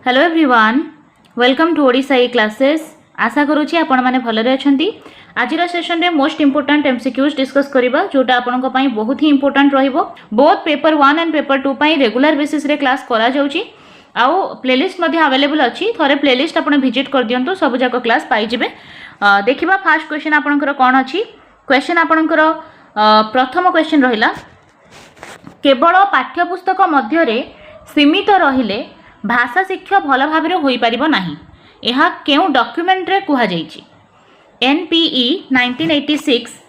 Hello everyone, welcome to Odisha E classes. आशा करुँची आपण मैंने भलरे अच्छी। आज सेशन रे मोस्ट इंपोर्टेंट एमसीक्यूज डिस्कस करबा जोटा आपनको पई बहुत ही इंपोर्टेंट रहिबो। बोथ पेपर 1 एंड पेपर 2 पई रेगुलर बेसिस रे क्लास करा जाउची। आउ प्लेलिस्ट मध्ये अवेलेबल अछि, थरे प्लेलिस्ट आपण विजिट कर दियंतु, सब जाक क्लास पाई जिवे। देखिबा फर्स्ट क्वेश्चन आपनकर कोन अछि। क्वेश्चन आपनकर प्रथम क्वेश्चन रहिला, केवल पाठ्यपुस्तक मध्य रे सीमित रहिले भाषा शिक्षा भल भाव में हो पार ना। यह क्यों डॉक्यूमेंट रे कुहा जाइछि? NPE 1986,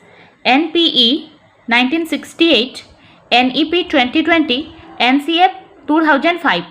NPE 1968, NEP 2020, NCF 2005।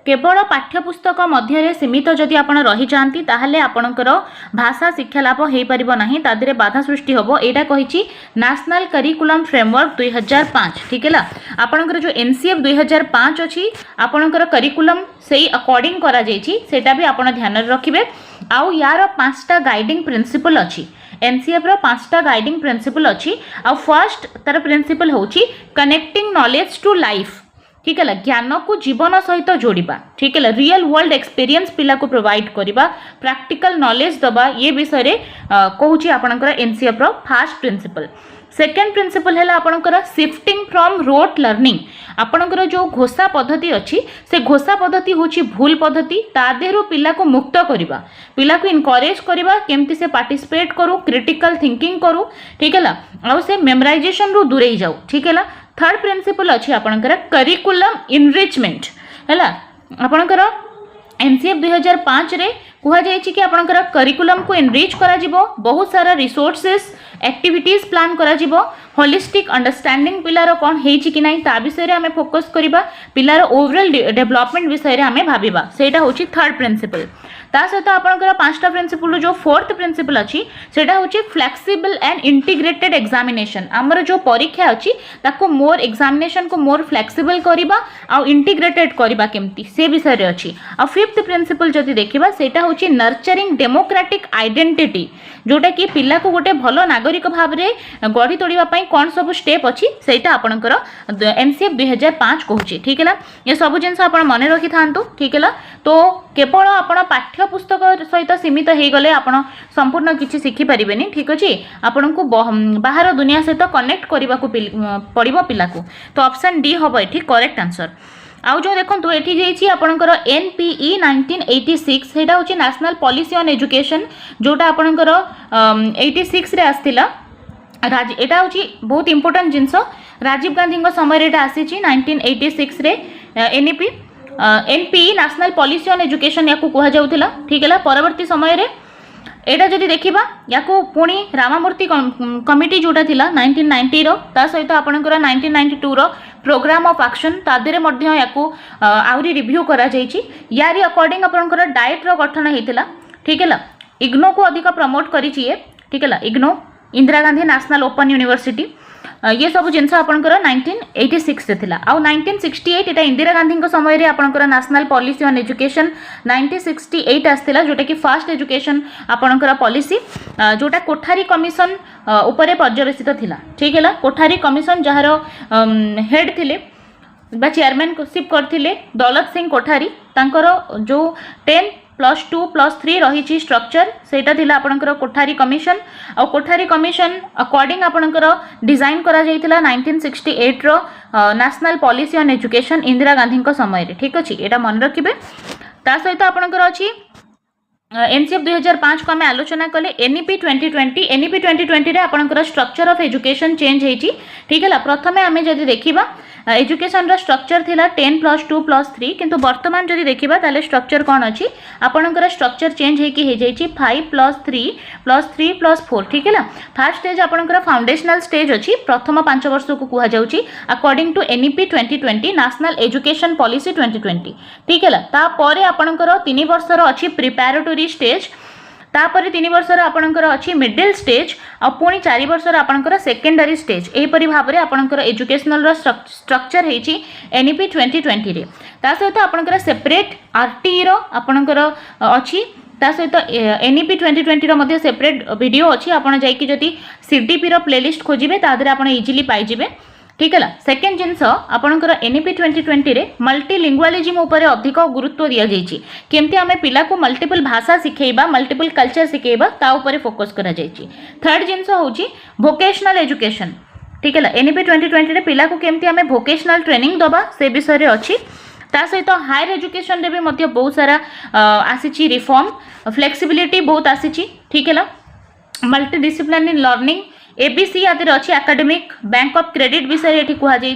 केवल पाठ्यपुस्तक मध्य सीमित जदि आपण रही जाती ताहले आपणकर भाषा शिक्षा लाभ हो पार ना, तादरे बाधा सृष्टि हम। यहाँ कही नेशनल करिकुलम फ्रेमवर्क 2005। ठीक है, आपणकर जो एनसीएफ 2005 अच्छी आपणकर करिकुलम से अकॉर्डिंग करा जाइछि, सेटा भी आपण ध्यान रखिबे। आउ यार 5टा गाइडिंग प्रिंसिपल अच्छी, एनसीएफ रो 5टा गाइडिंग प्रिंसिपल अच्छी। आउ फर्स्ट तार प्रिंसिपल होची कनेक्टिंग नॉलेज टू लाइफ। ठीक है, ज्ञान को जीवन सहित जोड़िबा। ठीक है, रियल वर्ल्ड एक्सपीरियंस पिला को प्रोवाइड करिबा, प्रैक्टिकल नॉलेज दबा, ये विषय रे कहूची आपनकर NCF row first principle. Second principal है आपनकर शिफ्टिंग फ्रॉम रोट लर्निंग। आपनकर जो घोषा पद्धति अच्छी से घोषा पद्धति होची भूल पद्धति, ता देहरु पिला को मुक्त करिबा, पिला को इनकरेज करिबा केमती से पार्टिसिपेट करू, क्रिटिकल थिंकिंग करू। ठीक है, आउ से मेमोराइजेशन रु दूरे जाऊ। ठीक है, थर्ड प्रिंसिपल अच्छी आपनकर करिकुलम इनरिचमेंट है। आपनकर एनसीएफ 2005 रे कुहा जाइछि कि आपनकर करिकुलम को एनरिच करा जिवो, बहुत सारा रिसोर्सेस एक्टिविटीज प्लान करा जिवो, होलिस्टिक अंडरस्टैंडिंग पिलार कौन हेछि कि नहीं ता विषय रे हमें फोकस करिबा, पिलार ओवरऑल डेवलपमेंट विषय रे हमें भाबिबा, सेटा होछि थर्ड प्रिंसिपल। ता सहित आपनकर 5टा प्रिंसिपल जो फोर्थ प्रिंसिपल अच्छी सेटा होछि फ्लेक्सिबल एंड इंटीग्रेटेड एग्जामिनेशन। हमर जो परीक्षा अच्छी ताको मोर एग्जामिनेशन को मोर फ्लेक्सिबल करिबा आ इंटीग्रेटेड करिबा केमती से विषय रे अच्छी। आ फिफ्थ प्रिंसिपल जदि देखिबा सेटा होछि नर्चरिंग डेमोक्रेटिक आइडेंटिटी, जोटा कि पिला को गोटे भलो नागरिक भाव रे गढ़ी तोड़िबा पई कोन सब स्टेप अच्छी सेटा आपनकर एनसीएफ 2005 कहूछि। ठीक है, ये सब जिनस आपण मन रखि थांतु। ठीक है, तो केवल आपण पाठ्य पुस्तक सहित सीमित हो गले आपण संपूर्ण किछि शिखि परिबेनी। ठीक अछि, आपण को बाहर दुनिया सहित कनेक्ट करबा को पड़िबो पिला को। तो ऑप्शन डी हबो एठी करेक्ट आंसर। आउ जो देखंतु एठी जेछि आपणकर एनपीई 1986 सेटा होछि नेशनल पॉलिसी ऑन एजुकेशन, जोटा आपणकर 86 रे आस्थिला। एटा होछि बहुत इंपोर्टेंट जिंस, राजीव गांधी समय रे एटा आसीछि 1986 रे। NPE national policy on education याकू कुहा जाउथिला। ठीक है, परवर्ती समय रे एटा जदि देखिबा याकू पुणी रामामूर्ति कमिटी जोटा थिला 1990 रो, ता सहित आपणकर 1992 रो प्रोग्राम ऑफ एक्शन ता देरे मध्य याकू आउरी रिव्यू करा जाइछि। यारी अकॉर्डिंग आपणकर डाइट रो गठन हेतिला। ठीक है, इग्नो को अधिक प्रमोट करिछि ये। ठीक है, IGNOU Indira Gandhi national open university, ये सब जिनस आपणकर 1986 से थिला। आउ 1968 एटा इंदिरा गांधी समय रे आपणकर नेशनल पॉलिसी ऑन एजुकेशन 1968 आस्थिला, जोटा कि फर्स्ट एजुकेशन आपणकर पॉलिसी, जोटा कोठारी कमिशन उपरे पर्यवेसित थिला। ठीक है, कोठारी कमिशन जहार हेड थिले बा चेयरमैनशिप करथिले दौलत सिंह कोठारी, तांकर जो 10+2+3 रही स्ट्रक्चर सेटा थिला आपणकर कोठारी कमिशन। आ कोठारी कमिशन अकॉर्डिंग आपणकर डिजाइन करा जाइथिला 1968 रो national policy on education Indira Gandhi समय रे। ठीक अछि, एटा मन रखिबे। ता सहित आपणकर अछि एनसीएफ 2005 को आम आलोचना कले एनईपी 2020। एनईपी 2020 रे आपणकर स्ट्रक्चर ऑफ एजुकेशन चेंज हेछि। ठीक है, प्रथमे आमे जदि देखिबा एजुकेशन रो स्ट्रक्चर थिला 10+2+3, किंतु वर्तमान जदि देखिबा ताले स्ट्रक्चर कोन अछि आपणकर स्ट्रक्चर चेंज हेकि हे जाइछि 5+3+3+4। ठीक है, फर्स्ट स्टेज आपणकर फाउंडेशनल स्टेज अछि, प्रथम 5 वर्ष को कुहा जाउछि according to NEP 2020 national education policy 2020। ठीक है, ता परे आपणकर 3 वर्ष रो अछि प्रिपैरेटरी स्टेज, तापर 3 वर्षर आपणकर अछि मिडिल स्टेज, आ पुणी 4 वर्षर आपणकर सेकेंडरी स्टेज। एहिपरि भाव में आपणकर एजुकेशनल रो स्ट्रक्चर हेछि एनईपी 2020 रे। ता सहित आपणकर सेपरेट आरटीई रो आपणकर अछि, ता सहित एनईपी 2020 रो मध्ये सेपरेट वीडियो अछि, आपण जाई कि जति सीडीपी रो प्लेलिस्ट खोजिबे ता देरे आपण इजीली पाई जिवे। ठीक है। सेकेंड जिनस आपंकर एनईपी 2020 रे मल्टीलिंगुअलिज्म उपर अधिक गुरुत्व दि जाइए केमती आम पिला को मल्टीपल भाषा शिखेबा मल्टीपल कल्चर शिखेबा ता उपर फोकस करा जाइए। थर्ड जिनस होची वोकेशनल एजुकेशन। ठीक है। एनईपी 2020 रे पिला को केमती आम वोकेशनल ट्रेनिंग दबा से विषय अच्छी ता सहित हायर एजुकेशन रे भी मध्य बहुत सारा आसी रिफॉर्म फ्लेक्सिबिलिटी बहुत आसी। ठीक है। मल्टी डिसिप्लिनरी लर्निंग एबीसी आदि अच्छी एकेडमिक बैंक ऑफ क्रेडिट विषय ये कहुई।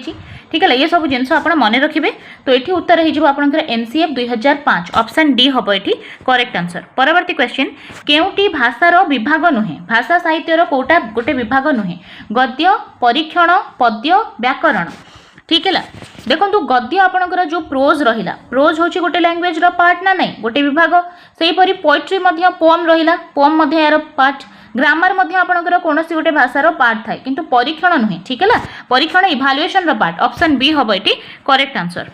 ठीक है। ये सब जिनस आप मन रखिए। तो ये उत्तर होकर एनसीएफ 2005 ऑप्शन डी हम ये करेक्ट आंसर। परवर्ती क्वेश्चन केउटी भाषार विभाग नुहे भाषा साहित्यर कोटा गोटे विभाग नुहे गद्य परीक्षण पद्य व्याकरण। ठीक है। देखो गद्य आपणकर जो प्रोज रहा प्रोज हूँ गोटे लैंग्वेज पार्ट ना नहीं गोटे विभाग से हीपरी पोएट्री पोम रहा पोम यार पार्ट ग्रामर आपणकर कौन गोटे भाषार पार्ट थाए किंतु परीक्षण नुहे। ठीक है। परीक्षण इभालुएशन पार्ट ऑप्शन बी हम ये करेक्ट आंसर।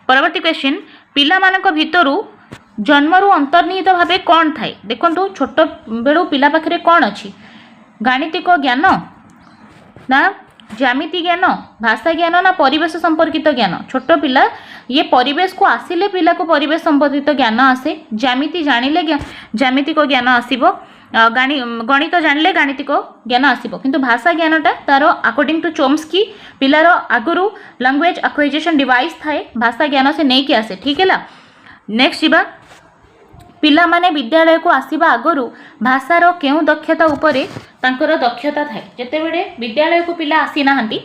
परवर्ती क्वेश्चन पिला मानक भितरु जन्मरु अंतर्निहित भावे कौन थाए देखो छोट बेलू पिला पाखे कौन अच्छी गाणितिक ज्ञान ना ज्यामिति ज्ञान भाषा ज्ञान ना परिवेश संपर्कित ज्ञान। छोट पिला ये परिवेश को आसिले पिला को परिवेश संपर्कित ज्ञान आसे ज्यामिति जानिले ज्यामितिक ज्ञान आसीबो गणित जानिले गाणितिक ज्ञान आसीबो किंतु भाषा ज्ञानटा तार अकॉर्डिंग टू चोम्स्की पिलार आगुरु लैंग्वेज एक्विजिशन डिवाइस थाए भाषा ज्ञान से नहीं कि आसे। ठीक है। नेक्स्ट जीवा पिला माने विद्यालय को आसीबा आगुरु भाषार केउ दक्षता उपरे तांकर दक्षता थाए जेतेबेले विद्यालय को पिला आसी नाहंती।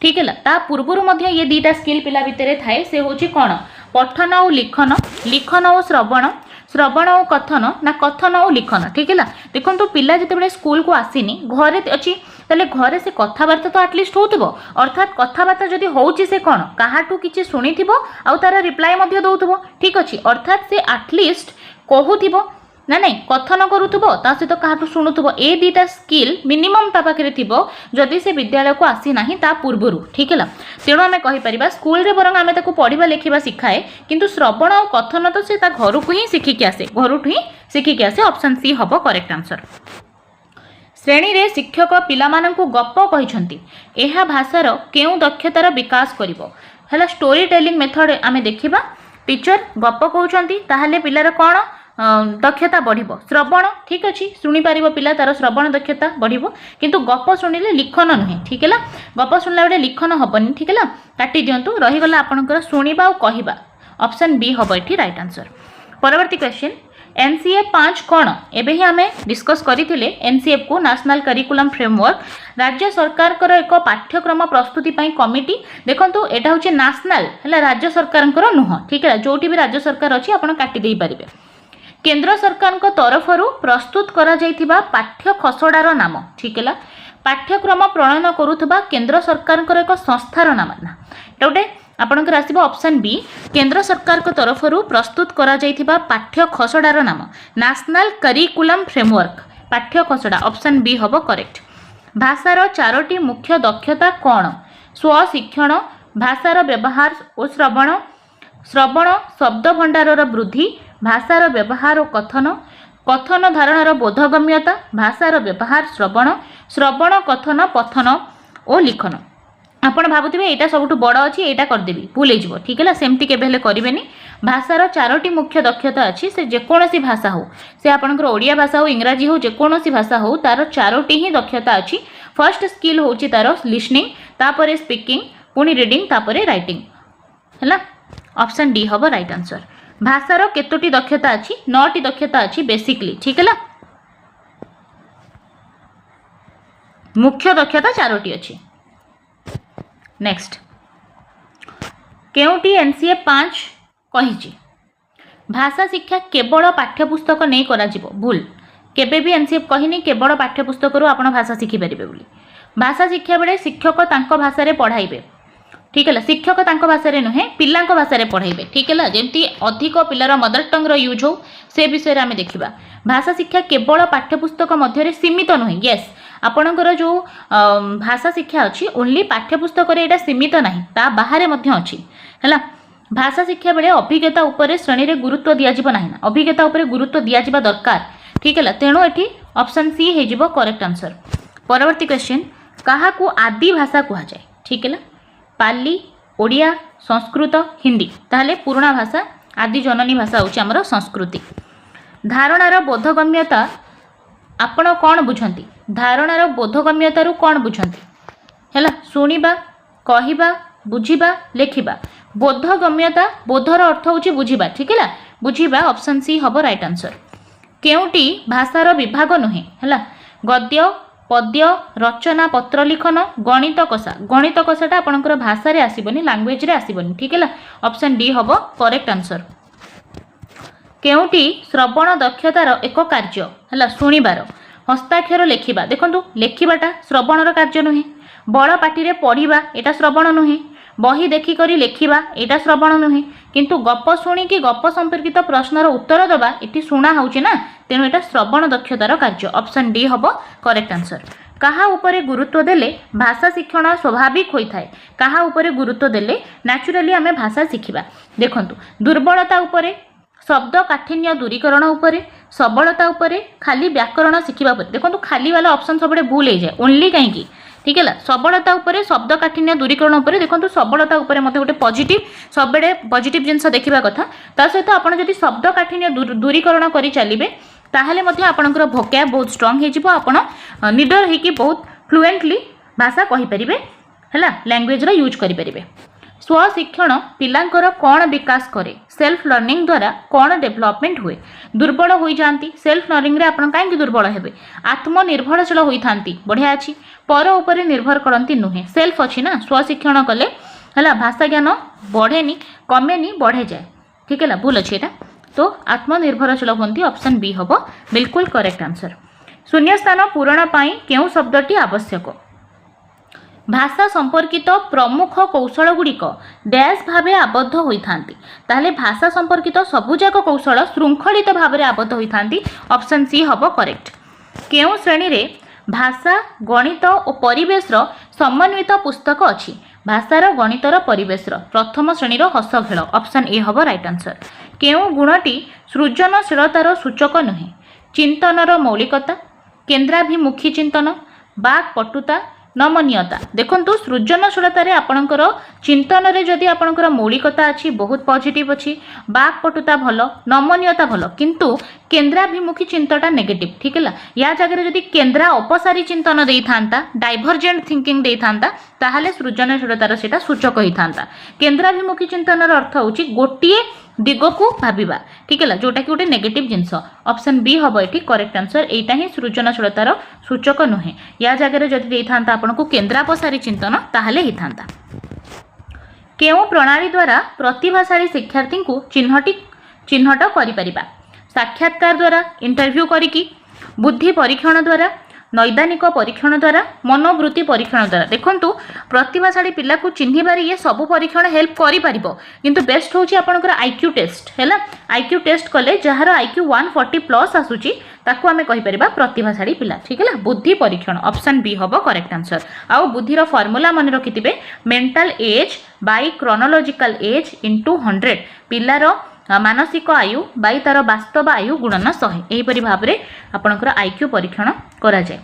ठीक है। ता पूर्वरु मध्य ये दीटा स्किल पिला भितरे थाए से होची कोन पठन और लिखन लिखन और श्रवण श्रवण और कथन ना कथन और लिखन। ठीक है। देखो पिला जिते स्कूल को आसीनी घरे अच्छी ताले घरे से कथबार्ता तो आटलिस्ट होथिबो अर्थात कथबार्ता जदि होउची से कोन काहाटू किछि सुनिथिबो आ तार रिप्लाई मध्य दउथिबो। ठीक अछि अर्थात से आटलिस्ट कहूथिबो ना नहीं कथन करूथिबो ता सहित काहाटू शुणुथिबो ए दीटा स्किल मिनिमम ता पाखरे थिबो जदि से विद्यालय को आसी नाही ता पूर्वरु। ठीक है। तेणु आमे कहि परिबा स्कूल रे बरंग आमे ताको पढिबा लेखिबा सिखाए किंतु श्रवण और कथन तो से ता घरु को ही सिखि के आसे घरु ही सिखि के आसे ऑप्शन सी हबो करेक्ट आंसर। श्रेणी रे शिक्षक पिला माननकु गप्प कहिसंती एहा भाषार केउ दक्षतार विकास करिवो हला स्टोरी टेलिंग मेथड आमे देखिबा टीचर गप्प कहउचंती ताहाले पिलार कोन दक्षता बढ़िबो श्रवण। ठीक अच्छे शुणी पार पिला तार श्रवण दक्षता बढ़िबो किंतु गप शुणिले लिखन नुहे। ठीक है। गप शुणला बेले लिखन हबनी। ठीक है। काटी दियंतु रहीगला आपनकर शुणिबा और कहिबा ऑप्शन बी हम ये राइट आंसर। परवर्ती क्वेश्चन एनसीएफ 5 कौन एबे ही आमे डिस्कस करथिले एनसीएफ को नेशनल करिकुलम फ्रेमवर्क राज्य सरकार कर एक पाठ्यक्रम प्रस्तुति पई कमिटी। देखंतु एटा होचे नेशनल हला राज्य सरकार कर नुह। ठीक है। जोटी भी राज्य सरकार अछि आपण काटी देई परिबे केंद्र सरकार तरफरु प्रस्तुत करा जाइथिबा पाठ्य खसड़ार नाम। ठीक है। पाठ्यक्रम प्रणयन करुथबा केंद्र सरकार एक संस्थार नाम ना गोटे आपणकर आसीबो ऑप्शन बी केंद्र सरकार तरफरु प्रस्तुत करा जाइथिबा पाठ्य खसड़ार नाम नेशनल करिकुलम फ्रेमवर्क पाठ्य खसड़ा ऑप्शन बी हबो करेक्ट। भाषार चारोटी मुख्य दक्षता कौन स्वशिक्षण भाषार व्यवहार और श्रवण श्रवण शब्द भंडारर वृद्धि भाषार व्यवहार और कथन कथन धारणार बोधगम्यता भाषार व्यवहार श्रवण श्रवण कथन पठन और लिखन। आपण भाबुथिबे एटा सबुठु बड़ अछि एटा करदेबी भूल हो। ठीक है। सेमती केबे करेनि भाषार चारोटी मुख्य दक्षता अच्छी से जेकोसी भाषा हो से आपंकर ओडिया भाषा हो इंग्राजी हो जेकोसी भाषा हो तार चारोटी ही दक्षता अच्छी। फर्स्ट स्किल होची तार लिसनिंग तापरे स्पीकिंग पुणी रीडिंग तापरे राइटिंग है ऑप्शन डी हम राइट आंसर। भाषार केतोटी दक्षता अच्छी 9टी दक्षता अच्छी बेसिकली। ठीक है। मुख्य दक्षता चारोटी अच्छी। नेक्स्ट केउटी एनसीएफ 5 कहिछि भाषा शिक्षा केवल पाठ्यपुस्तक नहीं करा जिवो भूल केबे भी एनसीएफ कहिनी केवल पाठ्यपुस्तक आपण भाषा शिखि पारिबे बोली। भाषा शिक्षा बेले शिक्षक तांको भाषा रे पढ़ाइबे। ठीक है। शिक्षक तांको भाषा रे नुहे पिल्लांको भाषा रे पढ़ाइबे। ठीक है। जेमती अधिक पिलार मदर टंग रो यूज हो से विषय रे आमे देखिबा। भाषा शिक्षा केवल पाठ्यपुस्तक मध्य रे सीमित नुहे। यस आपणकर जो भाषा शिक्षा अच्छी ओनली पाठ्यपुस्तक रे एटा सीमित नाही ता बाहर मध्य अच्छी है। भाषा शिक्षा बेले अभिज्ञता उपरे श्रेणी रे गुरुत्व दिया जिवो नाही ना अभिज्ञता उपरे गुरुत्व दिया जिबा दरकार। ठीक है। तेणु एठी ऑप्शन सी हे जिवो करेक्ट आंसर। परवर्ती क्वेश्चन कहा को आदि भाषा कहा जाए। ठीक है। पाली ओडिया संस्कृत हिंदी ताहले पुराणा भाषा आदि जननी भाषा होची हमर संस्कृति। धारणार बोधगम्यता आपण कौन बुझंती धारणार बोधगम्यता रु कौन बुझंती हैला शुणिबा कहिबा बुझिबा लेखिबा बोधगम्यता बोधर अर्थ होची बुझिबा ठीक है बुझिबा ऑप्शन सी हबो राइट आंसर। केउटी भाषार विभाग नुहे हैला गद्य पद्य रचना पत्र लिखन गणित कषाटा आपनकर भाषा रे आसीबनी लैंग्वेज रे आसीबनी ठीक है ऑप्शन डी हबो करेक्ट आंसर। केउटी श्रवण दक्षतार एक कार्य हैला शुणिबार हस्ताक्षर लेखिबा देखंतु लेखिबाटा श्रवणर कार्य नुहे बड़ पाटी रे पढ़िबा एटा श्रवण नुहे बही देखी करी लेखिबा एटा श्रवण नुहे किंतु गप शुणी कि गप संपर्कित प्रश्नर उत्तर दबा एटी शुणा होउची ना तेणु एटा श्रवण दक्षतार कार्य ऑप्शन डी हबो करेक्ट आंसर। कहा उपरे गुरुत्व देले भाषा शिक्षण स्वाभाविक होई थाए कहा उपरे गुरुत्व देले नेचुरली आमे भाषा शिखिबा देखंतु दुर्बलता उपरे शब्द काठिन्य दूरीकरण उपरे सबलता उपरे खाली व्याकरण शिखिबा उपरे देखंतु खाली वाला ऑप्शन सबडे भूल हो जाए ओनली कहीं ठीक है सबलता उपरे शब्द काठिन्य दूरीकरण उपरे देखंतु सबलता उपरे मते गोटे पॉजिटिव सबडे पॉजिटिव जिंस देखिबा कथा ता सहित आपण जदि शब्द काठिन्य दूरीकरण करी चलिबे ताहले मध्ये आपणकर भोकैब बहुत स्ट्रांग हे जिवो आपण निडर हे कि बहुत फ्लुएंटली भाषा कहि परिबे हैला लैंग्वेज रा यूज करि परिबे। स्वशिक्षण पिलांकर कौन विकास करे सेल्फ लर्निंग द्वारा कौन डेवलपमेंट हुए दुर्बल हो जाती सेल्फ लर्निंग रे आपण कहीं दुर्बल हेबे आत्मनिर्भरशील होइथांती बढ़िया अच्छी पर उपरे निर्भर करती नुहे सेल्फ अच्छी ना स्वशिक्षण कले है भाषा ज्ञान बढ़ेनी कमेनी बढ़े जाए ठीक है भूल अच्छी एटा तो आत्मनिर्भरशील होती ऑप्शन बी हम बिल्कुल करेक्ट आंसर। शून्य स्थान पूरण पाई केउ शब्दटी आवश्यक भाषा संपर्कित प्रमुख कौशल गुड़िक डैश भावे आबद्ध होइथांती ताहले भाषा संपर्कित सबुजाक कौशल श्रृंखलित भावे आबद्ध होइथांती ऑप्शन सी हबो करेक्ट। केउ श्रेणी रे भाषा गणित और परिवेश समन्वित पुस्तक अच्छी भाषार गणितर परिवेश प्रथम श्रेणीर हस खेल ऑप्शन ए हबो राइट आंसर। केउ गुणटी सृजनशीलतार सूचक नुहे चिंतनर मौलिकता केन्द्राभिमुखी चिंतन बाक पटुता नमनीयता देखंतु सृजनशीलतार आपणकर चिंतन रे जदि आपणकर मौलिकता अच्छी बहुत पॉजिटिव अच्छी बाकपटुता भल नमनीयता भल किंतु केन्द्राभिमुखी चिंतनटा नेगेटिव ठीक है या जगह जदि केन्द्रा अपसारी चिंतन दे था डाइभरजेंट थिंकिंग दे था ताहले सृजनशीलतार सेटा सूचक होता केन्द्राभिमुखी चिंतनर अर्थ होची गोटिए दिग को भाविबा ठीक है जोटा कि गोटे नेगेटिव जिनस ऑप्शन बी हम ये करेक्ट आंसर एटा ही सृजनशीलतार सूचक नुहे या जगह जदि दे था आपन को केन्द्रापसारी चिंतन ताहले ही था। केउ प्रणाली द्वारा प्रतिभाशाली शिक्षार्थी को चिन्हट करि परिबा साक्षात्कार द्वारा इंटरव्यू करिकी बुद्धि परीक्षण द्वारा नैदानिक परीक्षण द्वारा मनोवृत्ति परीक्षण द्वारा देखंतु प्रतिभाशाली पिला को चिन्हिबार ये सब परीक्षण हेल्प करि परिबो किंतु बेस्ट होची आपनकर आईक्यू टेस्ट हैला आईक्यू टेस्ट कले जहार आईक्यू 140 प्लस आसुची ताकू आमे कहि परिबा प्रतिभाशाली पिला ठीक है बुद्धि परीक्षण ऑप्शन बी हबो करेक्ट आंसर। आउ बुद्धिर फॉर्मूला मन रखिथिबे mental age by chronological age into 100 पिलार मानसिक आयु बाई तार वास्तव आयु गुणन 100 एहीपरि भाव में आपणकर आईक्यू परीक्षण करा जाए।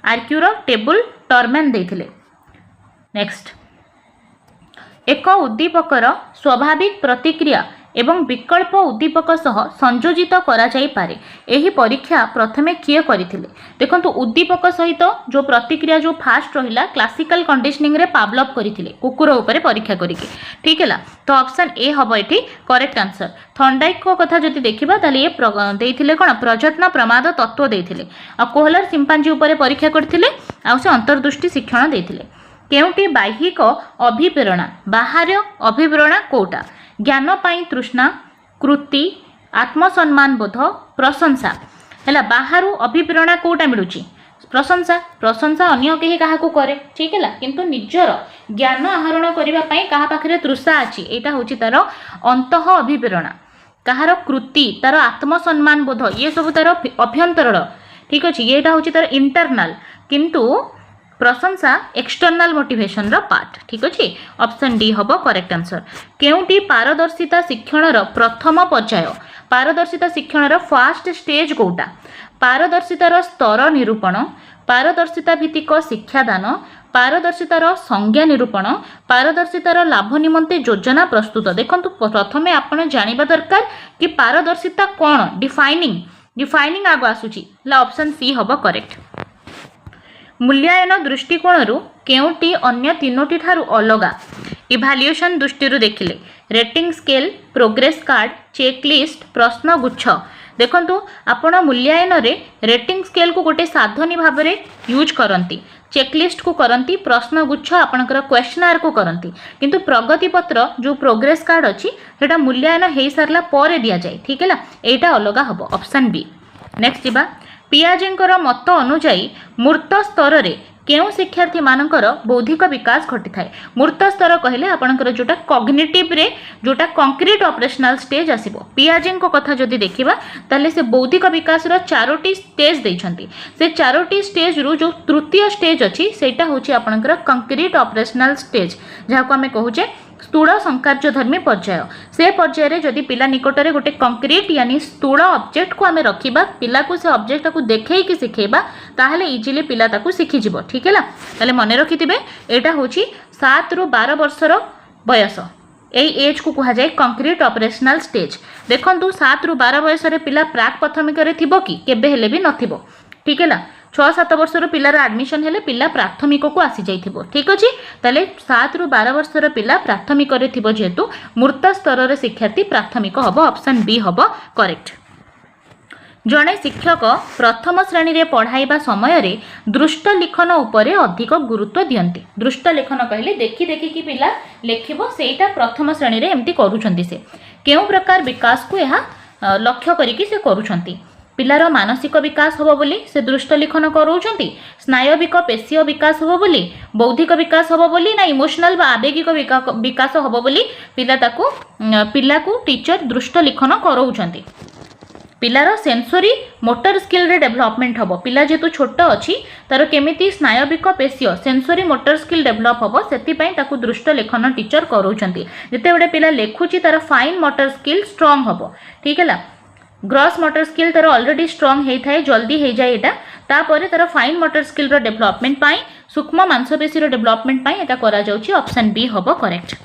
आईक्यूर टेबुल टर्मैन देथिले। नेक्स्ट एक उद्दीपकर स्वाभाविक प्रतिक्रिया एवं विकल्प उद्दीपक सह संयोजित करा जाई पारे एही परीक्षा प्रथमे किए करिथिले देखंतु उद्दीपक सहित जो प्रतिक्रिया जो फास्ट रहिला क्लासिकल कंडीशनिंग रे पावलव करिथिले कुकुर उपरे परीक्षा करिके ठीक है तो ऑप्शन ए हबो एठी करेक्ट आंसर। थॉर्नडाइक को कथा जति देखिबा ताले ए देथिले कोन प्रयत्न प्रमाद तत्व देथिले आ कोहलर चिंपांजी उपरे परीक्षा करथिले आ से अंतर्दृष्टि शिक्षण देथिले। केउटी बाह्यिक अभिप्रेरणा बाह्य अभिप्रेरणा कोटा ज्ञान पाई तृष्णा कृति आत्मसम्मान बोध प्रशंसा है बाहर अभिप्रेरणा कोटा मिलूची प्रशंसा प्रशंसा अन्य कहीं क्या करे ठीक है किंतु निजर ज्ञान आहरण करने क्या पाखे तृषा अच्छी यहाँ हूँ तार अंत अभिप्रेरणा कहार कृति तार आत्मसम्मान बोध ये सब तार अभ्यंतर ठीक अच्छे ये हूँ तार इंटरनाल किंतु प्रशंसा एक्सटर्नाल मोटिवेशन पार्ट ठीक अच्छे ऑप्शन डी हम करेक्ट आंसर। केउटी पारदर्शिता शिक्षण प्रथम पर्याय पारदर्शिता शिक्षण फर्स्ट स्टेज कोटा पारदर्शितार स्तर निरूपण पारदर्शिता भित्तिक शिक्षादान, पारदर्शितार संज्ञा निरूपण, पारदर्शितार लाभ निमंते योजना प्रस्तुत। देखंतु प्रथमे आपण जानिबा दरकार कि पारदर्शिता कोन, डिफाइनिंग आगो आसुची ऑप्शन सी हबो करेक्ट। मूल्यायन दृष्टिकोण केउटी अन्य तीनोटी ठारू अलगा, इभाल्युएशन दृष्टि देखिले rating scale, progress card, checklist, प्रश्न गुच्छ। देखंतु आपण मूल्यायन रे रेटिंग स्केल को गोटे साधनी भाव में यूज करती, चेकलिस्ट को करती, प्रश्न गुच्छ आपणकर क्वेश्चनार को करती, किंतु प्रगति पत्र जो प्रोग्रेस कार्ड अच्छी सेटा मूल्यायन हो सारा पर दि जाए। ठीक है, यहाँ अलग हम ऑप्शन बी। नेक्स्ट जीवा पियाजेंकर मत अनुजाई मूर्त स्तर रे केउ शिक्षार्थी मानकर बौद्धिक विकास घटी थाए। मूर्त स्तर कहले आपणकर जोटा कॉग्निटिव रे जोटा कंक्रीट ऑपरेशनल स्टेज आसीबो। पियाजे को कथा जदि देखिबा ताले से बौद्धिक विकास रो चारोटी स्टेज देइछंती। से चारोटी स्टेज रु जो तृतीय स्टेज अछि सेटा होछि आपणकर कंक्रीट ऑपरेशनल स्टेज, जहा को हमें कहूचे स्थूल संकार्यधर्मी पर्याय। से पर्याय रे जदि पिला निकटरे गोटे कंक्रीट यानी स्थूल ऑब्जेक्ट को हमें रखिबा, पिला को से ऑब्जेक्ट को देखै कि सिखेबा, ताहले इजीली पिला ताकू सिखि जिवो। ठीक है, ताले मने रखिथिबे एटा होछि 7 रु 12 वर्षर बयस। एई एज को कहा जाए कंक्रीट ऑपरेशनल स्टेज। देखंतु 7 रु 12 बयस रे पिला प्राक प्राथमिक रे थिबो कि केबे हेले भी नथिबो। ठीक है, 6-7 वर्षर पिलार एडमिशन हेले पिला प्राथमिक को आसी जाइथिबो। ठीक अछि, ताले 7 रु 12 वर्षर पिला प्राथमिक रे थिबो, जेहेतु मूर्त स्तर रे शिक्षार्थी प्राथमिक हबो, ऑप्शन बी हबो करेक्ट। जड़े शिक्षक प्रथम श्रेणी रे पढ़ाइबा समय रे दृष्ट लिखन उपरे अधिक गुरुत्व दियंती। दृष्ट लिखन कहले देखि देखि कि पिला लेखिबो, सेटा प्रथम श्रेणी रे एमती करूछंती। से केउ प्रकार विकास को यह लक्ष्य करिकि से करूछंती। पिलार मानसिक विकास होबो बोली से दृष्ट लिखन करूछंती, स्नायविक पेशीय विकास होबो बोली, बौद्धिक विकास होबो बोली ना इमोशनल बा आवेगिक विकास होबो बोली पिला को टीचर दृष्ट लिखन करूछंती। पिलार सेंसरी मोटर स्किल रे डेवलपमेंट हबो। पिला जेतु छोट अछि तार केमिति स्नायविक पेशीय सेंसरी मोटर स्किल डेवलप हबो, सेति पई ताकू दृष्ट लेखन टीचर करूछंती। जेते बडे पिला लेखुची तार फाइन मोटर स्किल स्ट्रांग हबो। ठीक है, ग्रॉस मोटर स्किल तार ऑलरेडी स्ट्रांग हेइ थाए, जल्दी हेइ जाए एटा, तापरे तार फाइन मोटर स्किल रो डेवलपमेंट पई सूक्ष्म मांसपेशी रो डेवलपमेंट पई एटा करा जाउची, ऑप्शन बी हबो करेक्ट।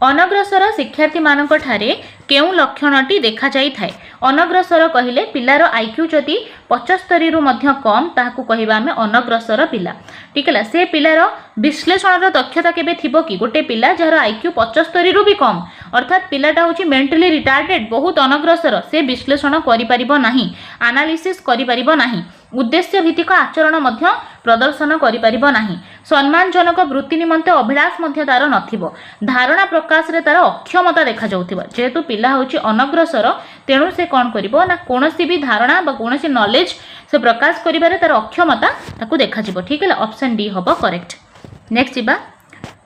अनग्रसर शिक्षार्थी मानक ठारे केउ लक्षणटी देखा जाई थाए। अनग्रसर कहिले पिलार आईक्यू जदि 75 रु मध्य कम ताहाकू कहिबा हमें अनग्रसर पिला। ठीक है, से पिलार विश्लेषण दक्षता केबे थिबो कि गोटे पिला जार आईक्यू 75 रु भी कम, अर्थात पिलाटा होची मेंटली रिटार्डेड, बहुत अनग्रसर, से विश्लेषण करि परिबो नाही, एनालिसिस करि परिबो नाही, उद्देश्य भित्तिक आचरण मध्य प्रदर्शन करि परिबो नाही, सम्मानजनक वृत्ति निमंते अभिलाष मध्य तार नथिबो, धारणा प्रकाश रे तार अक्षमता देखा जाउथिबो। जेहेतु पिला होची अनग्रसर, तेणु से कौन करिबो ना कोनोसी भी धारणा बा कोनोसी नॉलेज से प्रकाश करिबारे तार अक्षमता ताकू देखा जिवो। ठीक है, ऑप्शन डी हबो करेक्ट। नेक्स्ट जीवा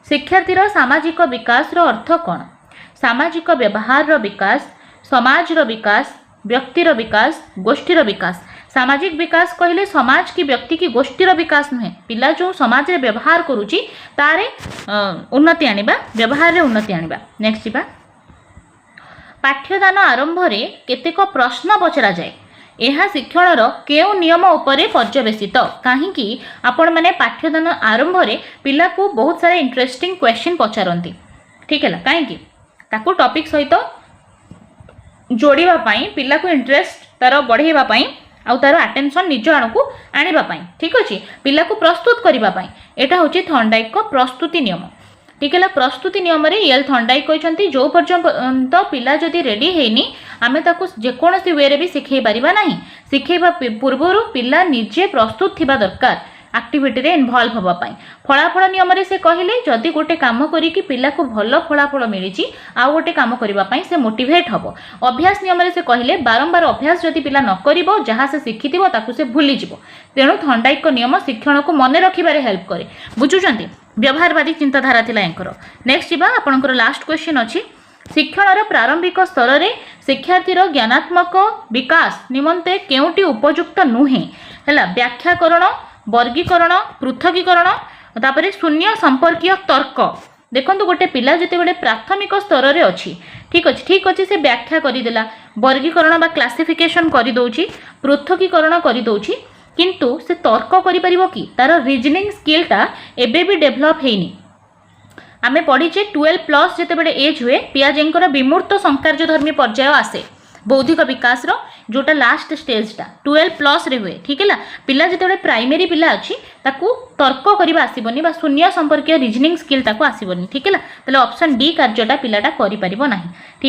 शिक्षार्थीर सामाजिक विकास रो अर्थ कोन? सामाजिक व्यवहार रो विकास, समाज रो विकास, व्यक्तिर विकास, गोष्ठीर विकास। सामाजिक विकास कहले समाज की व्यक्ति की गोष्ठीर विकास नुहे, पिला जो समाज रे व्यवहार करूची तारे उन्नति आनिबा, व्यवहार रे उन्नति आनिबा। नेक्स्ट जीवा पाठ्यदान आरंभ रे केतेक प्रश्न पचरा जाए। यह शिक्षणर केउ नियम उपरे पर्यवेसित? कहीं आपण मैंने पाठ्यदान आरंभ रे पिला को बहुत सारे इंटरेस्टिंग क्वेश्चन पचारती। ठीक है, कहीं ताकू टॉपिक सहित जोड़िबा पई, पिला को इंटरेस्ट तार बढ़ेबा पई आउ तार अटेंशन निज आणकू आनिबा पई। ठीक अछि, पिला को प्रस्तुत करिबा पई एटा होची थॉर्नडाइक को प्रस्तुति नियम। ठीक है, प्रस्तुति नियम रे एल थॉर्नडाइक कहते जो पर्यंत पिला जदि रेडी हेनी आमे ताकू जेकोसी वे रे भी शिखै पारिबा नाही। शिखैबा पूर्वरु पिला निजे प्रस्तुत थिबा दरकार एक्टिविटी रे इन्वॉल्व होबा पई। फलाफल नियम रे से कहिले जदि गोटे काम करी कि पिला को भल फलाफल मिलिची आ गोटे काम करिबा पई से मोटिवेट हबो। अभ्यास नियम रे से कहिले बारंबार अभ्यास जदि पिला न करिवो जहा से शिखिथिबो ताकू से भूली जिवो। तेणु थॉर्नडाइक को नियम शिक्षण को मने रखिबारे हेल्प करे। बुझुचंती, व्यवहारवादी चिंताधारा थिला एंकर। नेक्स्ट जीवा आपनकर लास्ट क्वेश्चन अछि शिक्षणर प्रारंभिक स्तर रे शिक्षार्थीर ज्ञानात्मक विकास निमंते केउटी उपयुक्त नुहे हैला व्याख्याकरण, वर्गीकरण, पृथकीकरण, तापरे शून्य संपर्कीय तर्क। देखंतु गोटे पिला जते बडे प्राथमिक स्तर रे अछि, ठीक अछि से व्याख्या करि देला, वर्गीकरण बा क्लासिफिकेशन करि दउची, पृथकीकरण करि दउची, किंतु से तर्क करिपरिबो कि तार रीजनिंग स्किलटा एबे भी डेभलप हेनी आमे पढ़ीचे 12+ जितेबाला एज हुए पियाजेंकर विमूर्त संकार्यधर्मी पर्याय आसे बौद्धिक विकास रो जोटा लास्ट स्टेजटा 12+ रे हुए ठीक है पिला जिते प्राइमरी पिला अच्छी ताकू तर्क करवा आसबनी बा शून्य संपर्क रीजनिंग स्किल ताकू आसबनी ठीक है ऑप्शन डी कार्यटा पिलाटा करि परिबो नाही।